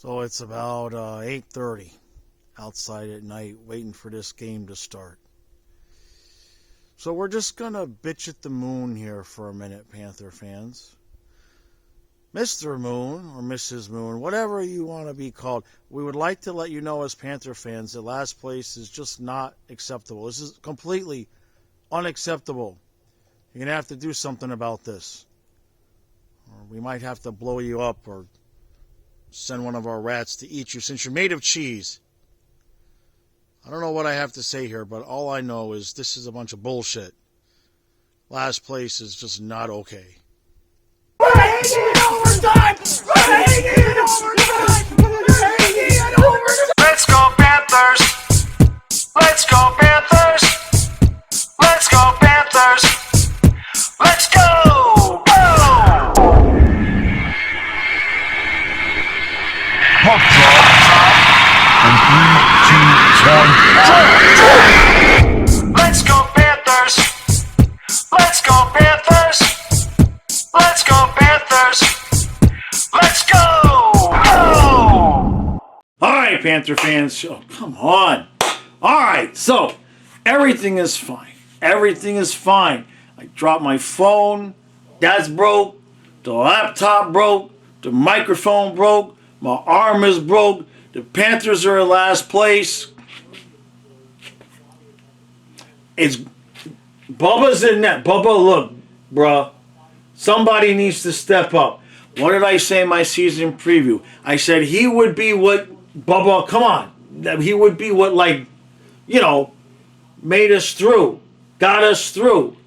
So it's about 8:30 outside at night waiting for this game to start. So we're just going to bitch at the moon here for a minute, Panther fans. Mr. Moon or Mrs. Moon, whatever you want to be called, we would like to let you know as Panther fans that last place is just not acceptable. This is completely unacceptable. You're going to have to do something about this. Or we might have to blow you up or send one of our rats to eat you since you're made of cheese. I don't know what I have to say here, but all I know is this is a bunch of bullshit. Last place is just not okay. We're hanging in overtime! We're hanging in overtime! We're hanging in overtime! Let's go Panthers! Let's go Panthers! Let's go Panthers! Let's go! Go! Puck drop. And 3, 2, 1, Let's go Panthers! Let's go Panthers! Let's go Panthers! Let's go! Go! Alright, Panther fans. Oh, come on. Alright, so everything is fine. Everything is fine. I dropped my phone. That's broke. The laptop broke. The microphone broke. My arm is broke. The Panthers are in last place. It's Bubba's in net. Bubba, look, bruh. Somebody needs to step up. What did I say in my season preview? I said he would be what Bubba, come on. He would be what, like, you know, made us through. Got us through.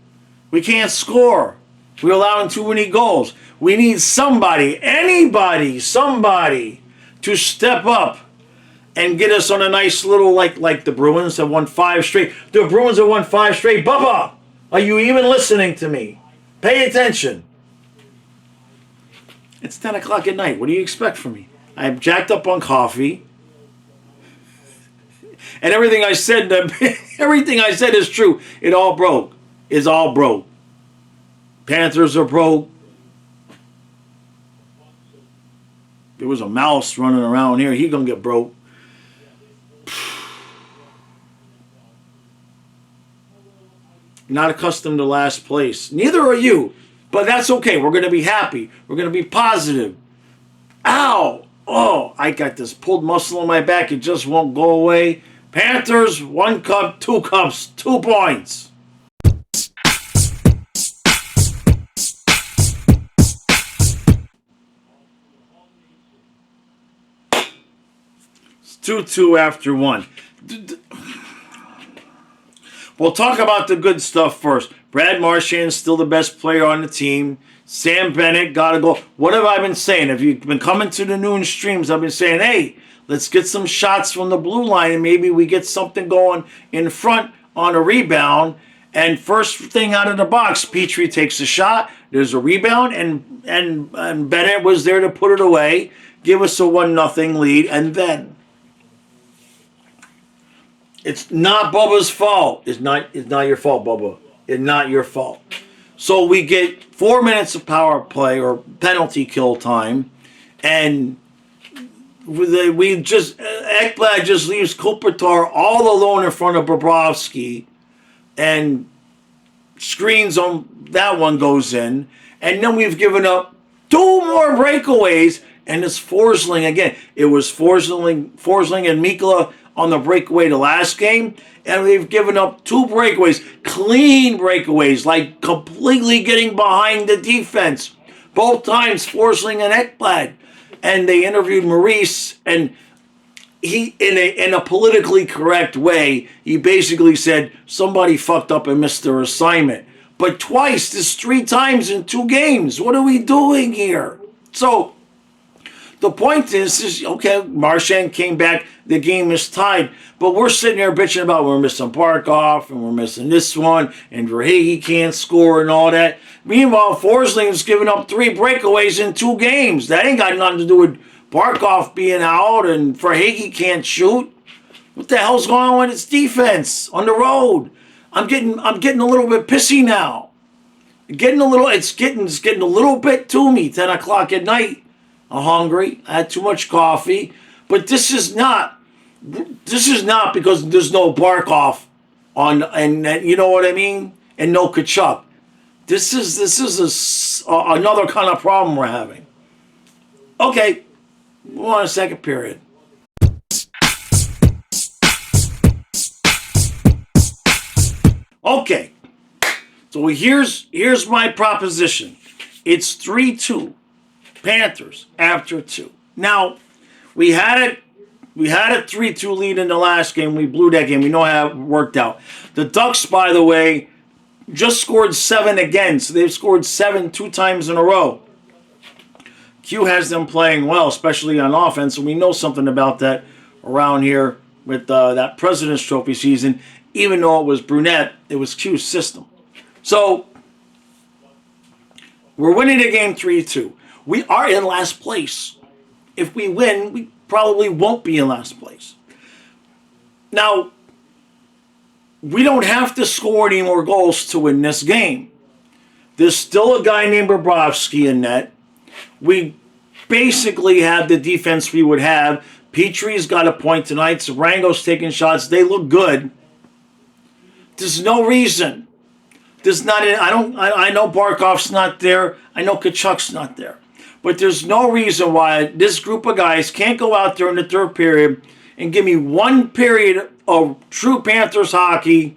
We can't score. We're allowing too many goals. We need somebody, anybody, somebody to step up and get us on a nice little, like the Bruins have won 5 straight. The Bruins have won 5 straight. Bubba, are you even listening to me? Pay attention. It's 10 o'clock at night. What do you expect from me? I'm jacked up on coffee. And everything I said, everything I said is true. It all broke. It's all broke. Panthers are broke. There was a mouse running around here. He gonna get broke. Not accustomed to last place. Neither are you. But that's okay. We're going to be happy. We're going to be positive. Ow! Oh, I got this pulled muscle in my back. It just won't go away. Panthers, 1 cup, 2 cups, 2 points. It's 2-2 after 1. We'll talk about the good stuff first. Brad Marchand is still the best player on the team. Sam Bennett got to go. What have I been saying? If you've been coming to the noon streams, I've been saying, hey, let's get some shots from the blue line and maybe we get something going in front on a rebound. And first thing out of the box, Petrie takes a shot. There's a rebound, and Bennett was there to put it away, give us a 1-0 lead, and then it's not Bubba's fault. It's not your fault, Bubba. It's not your fault. So we get 4 minutes of power play or penalty kill time, and Ekblad just leaves Kopitar all alone in front of Bobrovsky, and screens on that one goes in, and then we've given up 2 more breakaways, and it's Forsling again. It was Forsling and Mikla on the breakaway the last game, and they've given up 2 breakaways, clean breakaways, like completely getting behind the defense. Both times, Forsling and Ekblad. And they interviewed Maurice, and he, in a politically correct way, he basically said, somebody fucked up and missed their assignment. But twice, this 3 times in 2 games. What are we doing here? So, the point is, okay, Marchand came back, the game is tied, but we're sitting here bitching about we're missing Barkov, and we're missing this one, and Verhage can't score and all that. Meanwhile, Forsling's giving up 3 breakaways in 2 games. That ain't got nothing to do with Barkov being out and Verhage can't shoot. What the hell's going on with its defense on the road? I'm getting a little bit pissy now. It's getting a little bit to me, 10 o'clock at night. I'm hungry. I had too much coffee. But this is not because there's no Barkov on, and you know what I mean, and no Kachuk. This is another kind of problem we're having. Okay, we're on a second period. Okay, so here's my proposition. It's 3-2 Panthers after 2. Now, we had a 3-2 lead in the last game. We blew that game. We know how it worked out. The Ducks, by the way, just scored 7 again. So they've scored 7 2 times in a row. Q has them playing well, especially on offense. And we know something about that around here with that President's Trophy season. Even though it was Brunette, it was Q's system. So, we're winning the game 3-2. We are in last place. If we win, we probably won't be in last place. Now, we don't have to score any more goals to win this game. There's still a guy named Bobrovsky in net. We basically have the defense we would have. Petrie's got a point tonight. Sarango's taking shots. They look good. There's no reason. I know Barkov's not there. I know Kachuk's not there. But there's no reason why this group of guys can't go out there in the third period and give me one period of true Panthers hockey,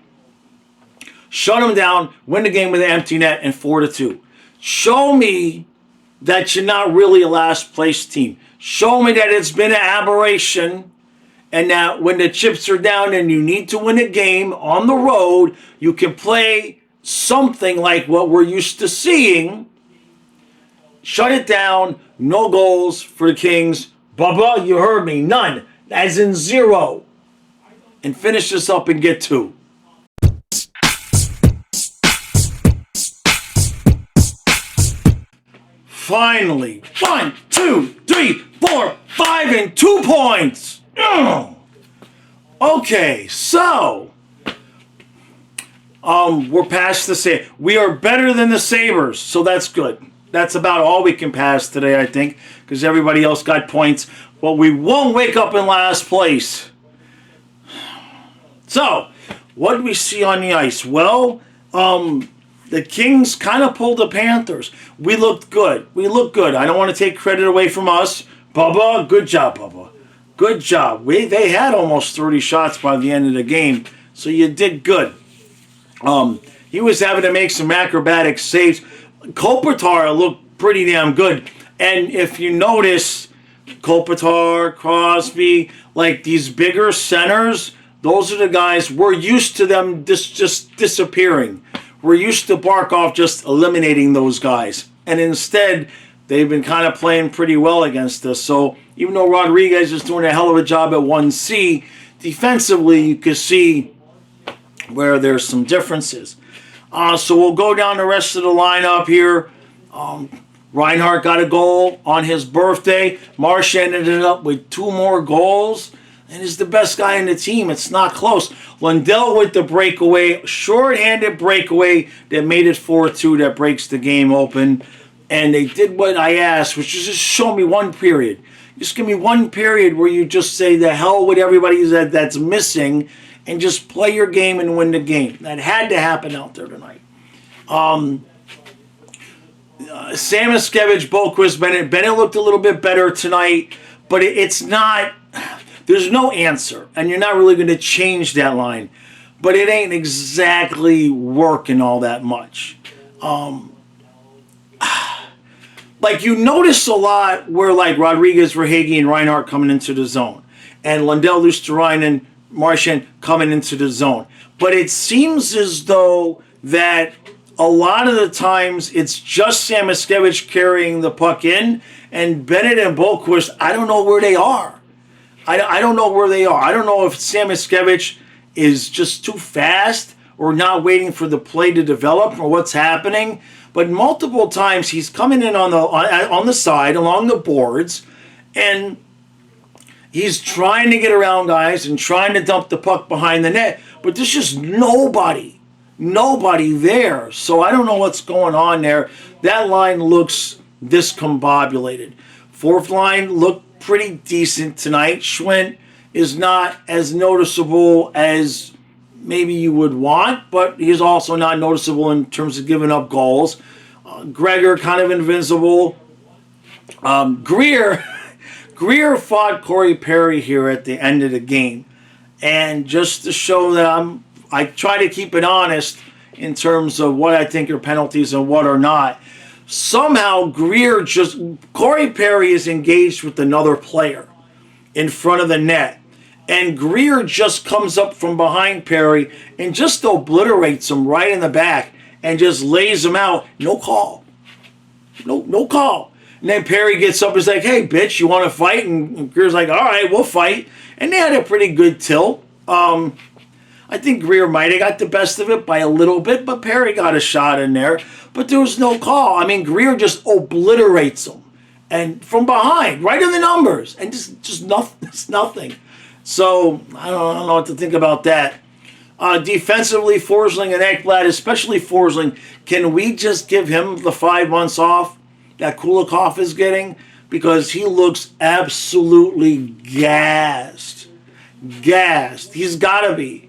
shut them down, win the game with an empty net, and 4-2. Show me that you're not really a last place team. Show me that it's been an aberration, and that when the chips are down and you need to win a game on the road, you can play something like what we're used to seeing. Shut it down. No goals for the Kings. Bubba, you heard me. None. As in 0. And finish this up and get 2. Finally. 1, 2, 3, 4, 5, and 2 points. Okay, so we're past the Sabres. We are better than the Sabres, so that's good. That's about all we can pass today, I think, because everybody else got points. But we won't wake up in last place. So, what do we see on the ice? Well, the Kings kind of pulled the Panthers. We looked good. I don't want to take credit away from us. Bubba, good job, Bubba. Good job. They had almost 30 shots by the end of the game, so you did good. He was having to make some acrobatic saves. Kopitar looked pretty damn good. And if you notice, Kopitar, Crosby, like these bigger centers, those are the guys, we're used to them just disappearing. We're used to Barkov just eliminating those guys. And instead, they've been kind of playing pretty well against us. So even though Rodriguez is doing a hell of a job at 1C, defensively you can see where there's some differences. So we'll go down the rest of the lineup here. Reinhart got a goal on his birthday. Marchand ended up with 2 more goals and is the best guy in the team. It's not close. Lundell with the breakaway, short-handed breakaway that made it 4-2 that breaks the game open. And they did what I asked, which is just show me one period. Just give me one period where you just say the hell with everybody that's missing and just play your game and win the game. That had to happen out there tonight. Samoskevich, Boquist, Bennett. Bennett looked a little bit better tonight, but it's not... There's no answer, and you're not really going to change that line. But it ain't exactly working all that much. Like, you notice a lot where, like, Rodriguez, Verhaeghe, and Reinhart coming into the zone. And Lundell, Luosterainen, Marchand coming into the zone. But it seems as though that a lot of the times it's just Samoskevich carrying the puck in, and Bennett and Boquist, I don't know where they are. I don't know where they are. I don't know if Samoskevich is just too fast or not waiting for the play to develop or what's happening. But multiple times he's coming in on the side along the boards, and he's trying to get around guys and trying to dump the puck behind the net. But there's just nobody there. So I don't know what's going on there. That line looks discombobulated. Fourth line looked pretty decent tonight. Schwint is not as noticeable as maybe you would want, but he's also not noticeable in terms of giving up goals. Gregor kind of invincible. Greer fought Corey Perry here at the end of the game. And just to show that I try to keep it honest in terms of what I think are penalties and what are not. Somehow Corey Perry is engaged with another player in front of the net. And Greer just comes up from behind Perry and just obliterates him right in the back and just lays him out. No call. No call. And then Perry gets up and is like, hey, bitch, you want to fight? And Greer's like, all right, we'll fight. And they had a pretty good tilt. I think Greer might have got the best of it by a little bit, but Perry got a shot in there. But there was no call. I mean, Greer just obliterates him. And from behind, right in the numbers. And just nothing. It's nothing. So, I don't know what to think about that. Defensively, Forsling and Ekblad, especially Forsling, can we just give him the 5 months off that Kulikov is getting? Because he looks absolutely gassed. He's got to be.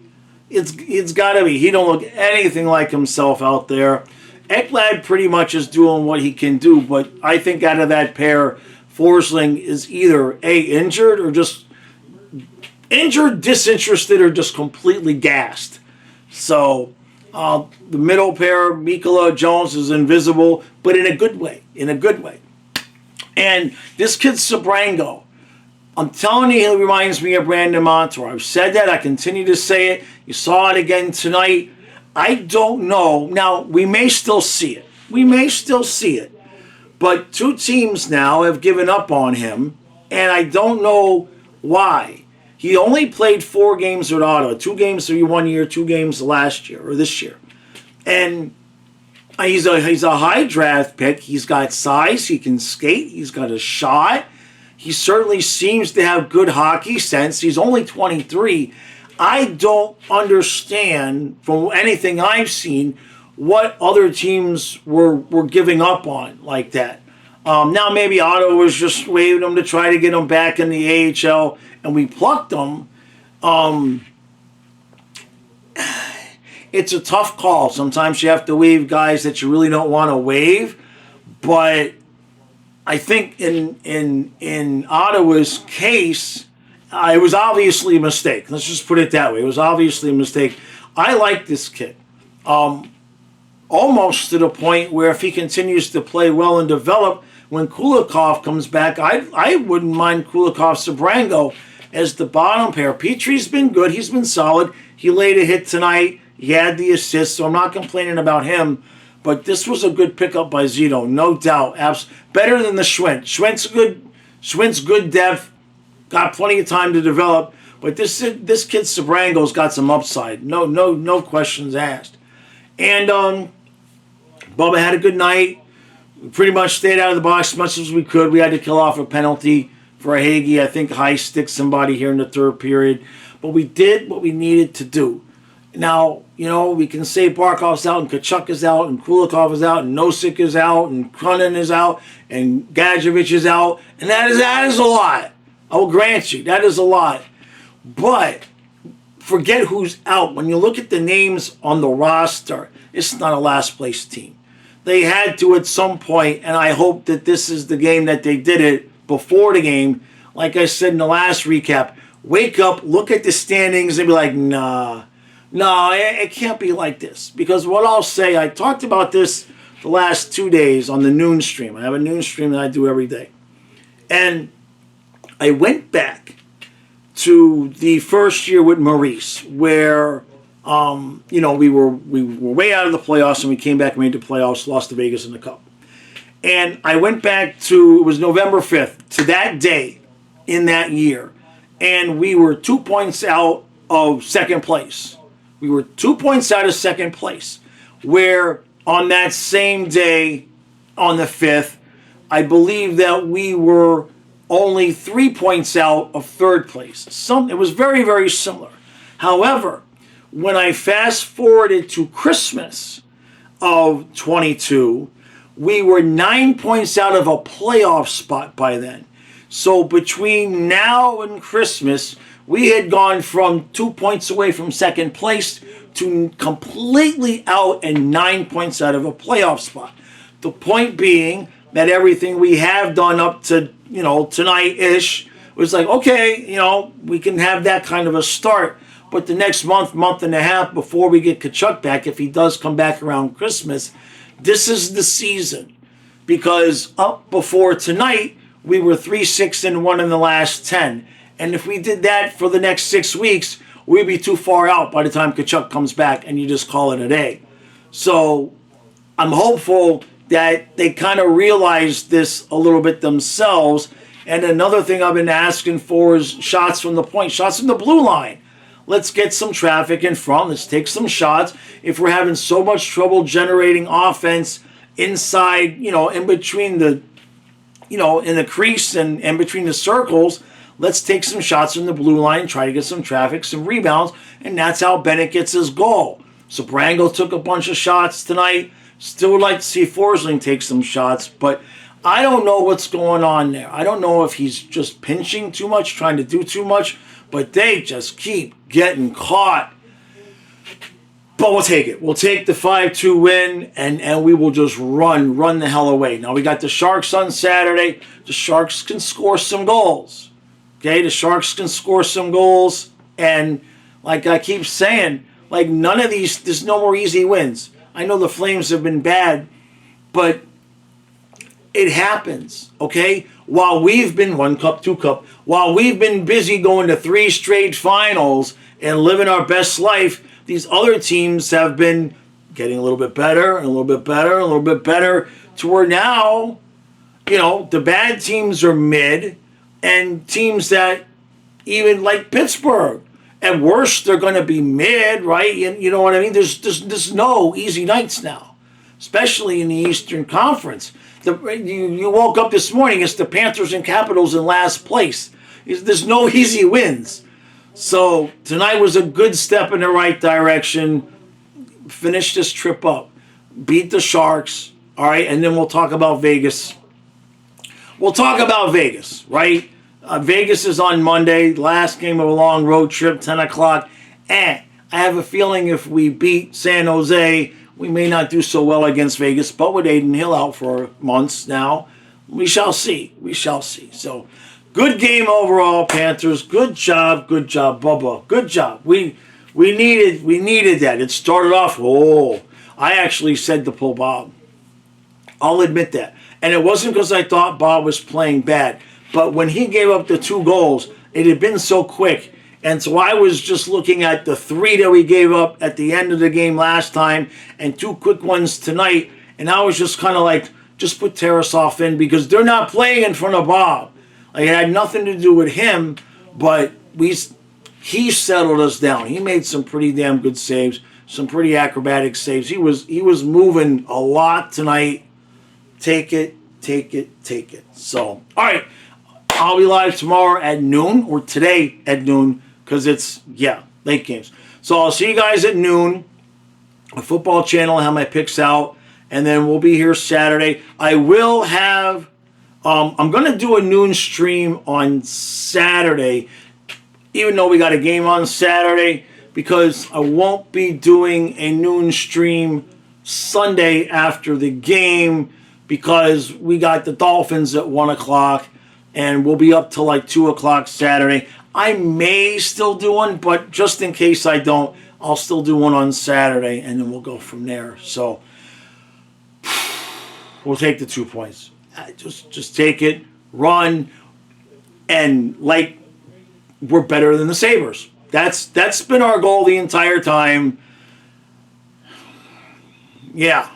It's got to be. He don't look anything like himself out there. Ekblad pretty much is doing what he can do, but I think out of that pair, Forsling is either injured or just injured, disinterested, or just completely gassed. So the middle pair, Mikkola Jones, is invisible, but in a good way. And this kid Sabrango, I'm telling you, he reminds me of Brandon Montour. I've said that. I continue to say it. You saw it again tonight. I don't know. Now, we may still see it. But 2 teams now have given up on him, and I don't know why. He only played 4 games with Ottawa. 2 games the 1 year, 2 games last year, or this year. And he's a high draft pick. He's got size. He can skate. He's got a shot. He certainly seems to have good hockey sense. He's only 23. I don't understand, from anything I've seen, what other teams were giving up on like that. Now maybe Ottawa was just waving him to try to get him back in the AHL, and we plucked him. It's a tough call. Sometimes you have to waive guys that you really don't want to waive, but I think in Ottawa's case, it was obviously a mistake. Let's just put it that way. It was obviously a mistake. I like this kid. Almost to the point where if he continues to play well and develop, when Kulikov comes back, I wouldn't mind Kulikov-Sabrango as the bottom pair. Petrie's been good. He's been solid. He laid a hit tonight. He had the assist, so I'm not complaining about him. But this was a good pickup by Zito, no doubt. Better than the Schwint. Schwint's good depth. Got plenty of time to develop. But this kid Sabrango's got some upside. No questions asked. And Bubba had a good night. We pretty much stayed out of the box as much as we could. We had to kill off a penalty for a Hagee. I think high stick somebody here in the 3rd period. But we did what we needed to do. Now, we can say Barkov's out and Kachuk is out and Kulikov is out and Nosek is out and Cronin is out and Gadjevich is out. And that is a lot. I will grant you, that is a lot. But forget who's out. When you look at the names on the roster, it's not a last place team. They had to at some point, and I hope that this is the game that they did it before the game. Like I said in the last recap, wake up, look at the standings, and be like, nah, it can't be like this. Because what I'll say, I talked about this the last 2 days on the noon stream. I have a noon stream that I do every day. And I went back to the first year with Maurice, where we were way out of the playoffs, and we came back and made the playoffs, lost to Vegas in the Cup. And I went back to, it was November 5th, to that day in that year, and we were 2 points out of second place. We were 2 points out of second place, where on that same day, on the 5th, I believe that we were only 3 points out of third place. It was very, very similar. However, when I fast forwarded to Christmas of 22, we were 9 points out of a playoff spot by then. So between now and Christmas, we had gone from 2 points away from second place to completely out and 9 points out of a playoff spot. The point being that everything we have done up to, tonight-ish was like, okay, we can have that kind of a start. But the next month and a half before we get Kachuk back, if he does come back around Christmas, this is the season. Because up before tonight, we were 3-6-1 in the last 10. And if we did that for the next 6 weeks, we'd be too far out by the time Kachuk comes back and you just call it a day. So I'm hopeful that they kind of realize this a little bit themselves. And another thing I've been asking for is shots from the point, shots from the blue line. Let's get some traffic in front. Let's take some shots. If we're having so much trouble generating offense inside, in between the, in the crease and in between the circles, let's take some shots from the blue line, try to get some traffic, some rebounds, and that's how Bennett gets his goal. So Brango took a bunch of shots tonight. Still would like to see Forsling take some shots, but I don't know what's going on there. I don't know if he's just pinching too much, trying to do too much, but they just keep getting caught. But we'll take it. We'll take the 5-2 win, and we will just run the hell away. Now, we got the Sharks on Saturday. The Sharks can score some goals. Okay, the Sharks can score some goals, and like I keep saying, like none of these, there's no more easy wins. I know the Flames have been bad, but it happens, okay? While we've been 1 cup, 2 cup, while we've been busy going to 3 straight finals and living our best life, these other teams have been getting a little bit better and a little bit better and a little bit better to where now, the bad teams are mid and teams that even like Pittsburgh, at worst, they're going to be mid, right? You know what I mean? There's no easy nights now, especially in the Eastern Conference. You woke up this morning, it's the Panthers and Capitals in last place. There's no easy wins. So tonight was a good step in the right direction. Finish this trip up. Beat the Sharks, all right? And then we'll talk about Vegas. We'll talk about Vegas, right? Vegas is on Monday, last game of a long road trip, 10 o'clock. I have a feeling if we beat San Jose, we may not do so well against Vegas, but with Aiden Hill out for months now, we shall see. We shall see. So, good game overall, Panthers. Good job, Bubba. Good job. We needed that. It started off, I actually said to pull Bob. I'll admit that. And it wasn't because I thought Bob was playing bad. But when he gave up the 2 goals, it had been so quick. And so I was just looking at the 3 that we gave up at the end of the game last time and 2 quick ones tonight. And I was just kind of like, just put Tarasov in because they're not playing in front of Bob. Like, it had nothing to do with him, but he settled us down. He made some pretty damn good saves, some pretty acrobatic saves. He was moving a lot tonight. Take it. So, all right. I'll be live tomorrow at noon, or today at noon, because it's, late games. So I'll see you guys at noon. A football channel, I'll have my picks out, and then we'll be here Saturday. I will have, I'm going to do a noon stream on Saturday, even though we got a game on Saturday, because I won't be doing a noon stream Sunday after the game, because we got the Dolphins at 1 o'clock. And we'll be up till like 2 o'clock Saturday. I may still do one, but just in case I don't, I'll still do one on Saturday, and then we'll go from there. So we'll take the 2 points. Just take it, run, and like we're better than the Sabres. That's been our goal the entire time. Yeah.